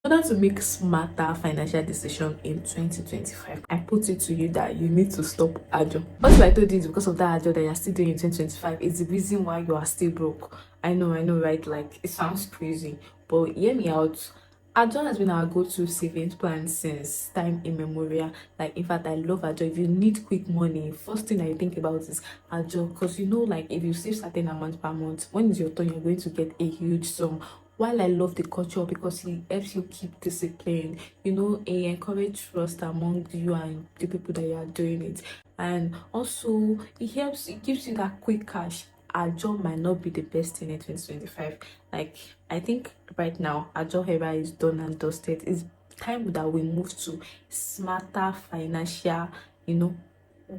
In order to make smarter financial decisions in 2025, I put it to you that you need to stop ajo. What I told you is because of that ajo that you're still doing in 2025 is the reason why you are still broke. I know, right? Like, it sounds crazy, but hear me out. Ajo has been our go-to savings plan since time immemorial. Like, in fact, I love Ajo. If you need quick money, first thing I think about is Ajo, because you know, like, if you save certain amount per month, when it's your turn, you're going to get a huge sum. While I love the culture because it helps you keep discipline, you know, it encourage trust among you and the people that you are doing it, and also it gives you that quick cash. Ajo might not be the best thing in 2025. Like, I think right now Ajo era is done and dusted. It's time that we move to smarter financial, you know,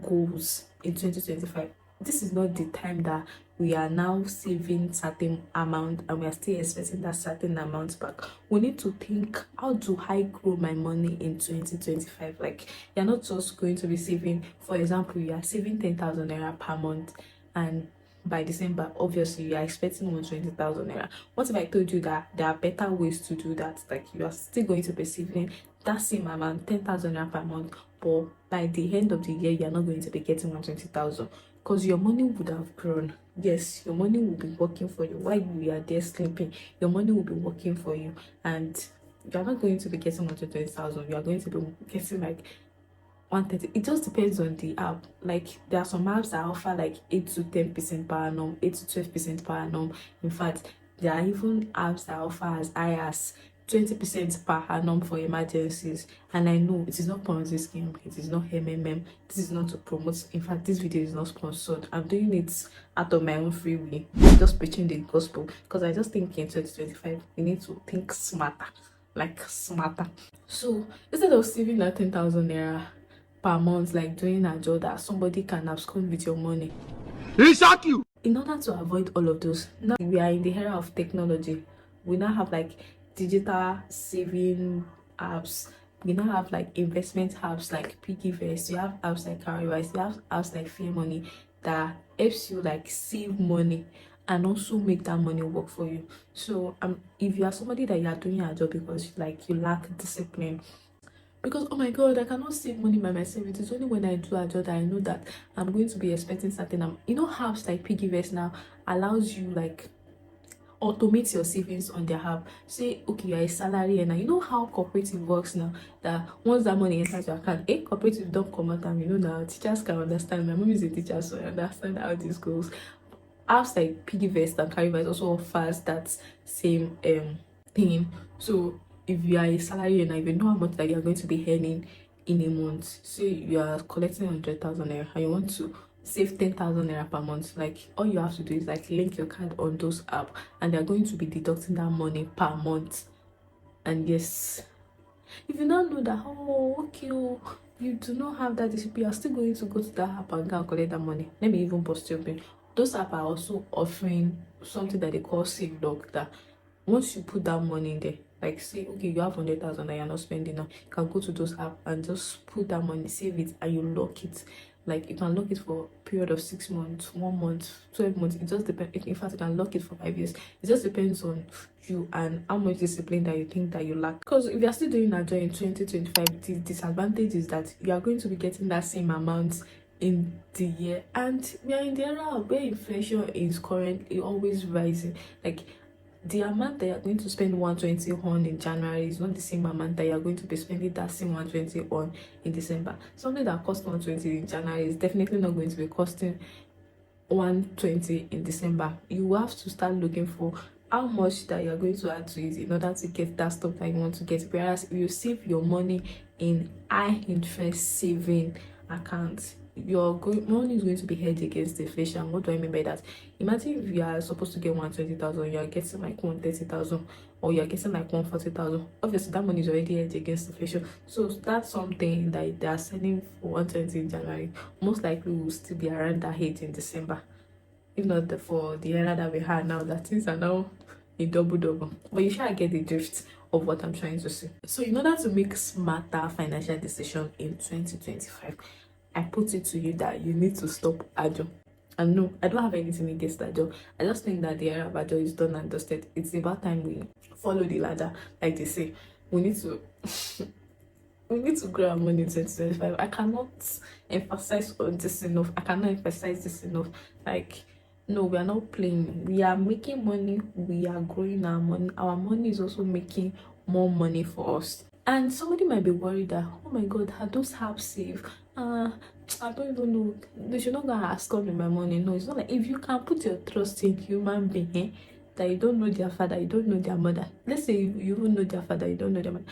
goals in 2025. This is not the time that we are now saving certain amount and we are still expecting that certain amount back. We need to think, how do I grow my money in 2025? Like, you're not just going to be saving, for example, you are saving 10,000 naira per month, and by December, obviously, you are expecting 120,000 naira. What if I told you that there are better ways to do that? Like, you are still going to be saving that same amount, 10,000 naira per month, but by the end of the year, you are not going to be getting 120,000 because your money would have grown. Yes, your money will be working for you while you are there sleeping. Your money will be working for you, and you are not going to be getting 120,000. You are going to be getting like 130. It just depends on the app. Like, there are some apps that offer like 8 to 10% per annum, 8 to 12% per annum. In fact, there are even apps that offer as high as 20% per annum for emergencies. And I know it is not Ponzi scheme, it is not MMM, this is not to promote. In fact, this video is not sponsored. I'm doing it out of my own free will, just preaching the gospel, because I just think in 2025 we need to think smarter, like smarter. So instead of saving that 10,000 naira per month, like doing a job that somebody can abscond with your money, he shock you. in order to avoid all of those, now we are in the era of technology. We now have like digital saving apps. We now have like investment apps like piggyvest. You have apps like carrywise. You have apps like fair money that helps you like save money and also make that money work for you. So if you are somebody that you are doing a job because like you lack discipline, because oh my god, I cannot save money by myself. It is only when I do a job that I know that I'm going to be expecting certain you know, apps like piggyvest now allows you like automate your savings on their app. Say okay, you're a salary earner. You know how cooperative works now, that once that money enters your account, cooperative don't come out, and you know now teachers can understand. My mom is a teacher, so I understand how this goes. Apps like piggyvest and carrywise also offers that same thing. So if you are a salary earner, if you know how much that you're going to be earning in a month, say you are collecting 100,000 naira and you want to save 10,000 naira per month, like all you have to do is like link your card on those apps and they're going to be deducting that money per month. And yes, if you don't know that, oh okay, oh, you do not have that discipline, you're still going to go to that app and go and collect that money. Let me even post your pin. Those apps are also offering something that they call save log, that once you put that money in there, like say okay, you have 100,000 that you're not spending now, you can go to those apps and just put that money, save it, and you lock it. Like you can lock it for a period of 6 months, 1 month, 12 months. It just depends. In fact, you can lock it for 5 years. It just depends on you and how much discipline that you think that you lack. Because if you're still doing that job in 2025, the disadvantage is that you are going to be getting that same amount in the year, and we are in the era where inflation is currently always rising. Like, the amount that you're going to spend 120 on in January is not the same amount that you're going to be spending that same 120 on in December. Something that costs 120 in January is definitely not going to be costing 120 in December. You have to start looking for how much that you're going to add to it in order to get that stuff that you want to get. Whereas if you save your money in high interest saving accounts, your money is going to be hedged against inflation. What do I mean by that? Imagine if you are supposed to get 120,000, you are getting like 130,000, or you are getting like 140,000. Obviously, that money is already hedged against inflation. So that's something that they are selling for 120 in January. Most likely will still be around that height in December. If not for the era that we had now, that things are now a double. But you shall get the drift of what I'm trying to say. So in order to make smarter financial decisions in 2025, I put it to you that you need to stop ajo. And no, I don't have anything against ajo. I just think that the era of ajo is done and dusted. It's about time we follow the ladder, like they say. we need to we need to grow our money in 2025. I cannot emphasize on this enough. I cannot emphasize this enough. Like, no, we are not playing. We are making money. We are growing our money. Our money is also making more money for us. And somebody might be worried that, oh my God, are those apps safe? I don't even know. They should not go and ask me my money. No, it's not like if you can put your trust in human being, that you don't know their father, you don't know their mother. Let's say you even know their father, you don't know their mother.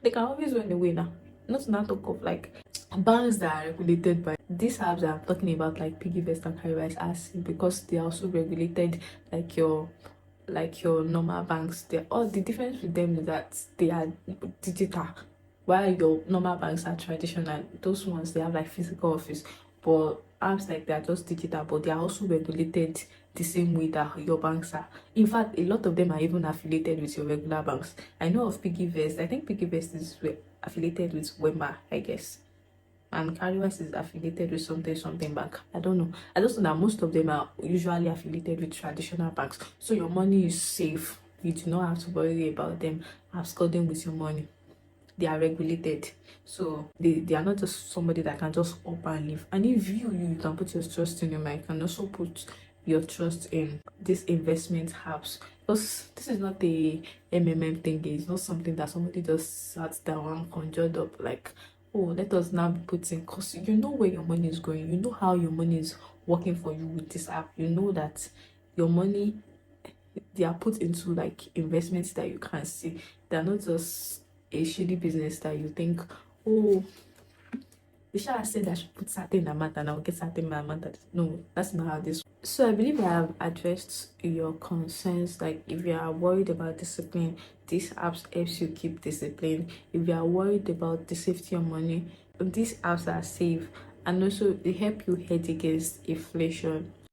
They can always run away now. Not to not talk of like banks that are regulated by these apps that I'm talking about, like piggyvest and carrywise, are safe because they are also regulated like your normal banks. They're all the difference with them is that they are digital, while your normal banks are traditional. Those ones they have like physical office, but apps like they are just digital, but they are also regulated the same way that your banks are. In fact, a lot of them are even affiliated with your regular banks. I know of piggyvest. I think piggyvest is affiliated with Wema, I guess, and Caritas is affiliated with something bank. I don't know. I just know that most of them are usually affiliated with traditional banks. So your money is safe. You do not have to worry about them absconding with your money. They are regulated. So they are not just somebody that can just up and leave. And if you can put your trust in them, I can also put your trust in this investment apps. Because this is not a thing. It's not something that somebody just sat down and conjured up like, oh, let us now be putting, because you know where your money is going, you know how your money is working for you with this app, you know that your money, they are put into like investments that you can see. They're not just a shady business that you think, oh, the shall said I should put certain amount and I'll get certain amount. No, that's not how this. So I believe I have addressed your concerns. Like if you are worried about discipline, these apps helps you keep discipline. If you are worried about the safety of money, these apps are safe, and also they help you hedge against inflation.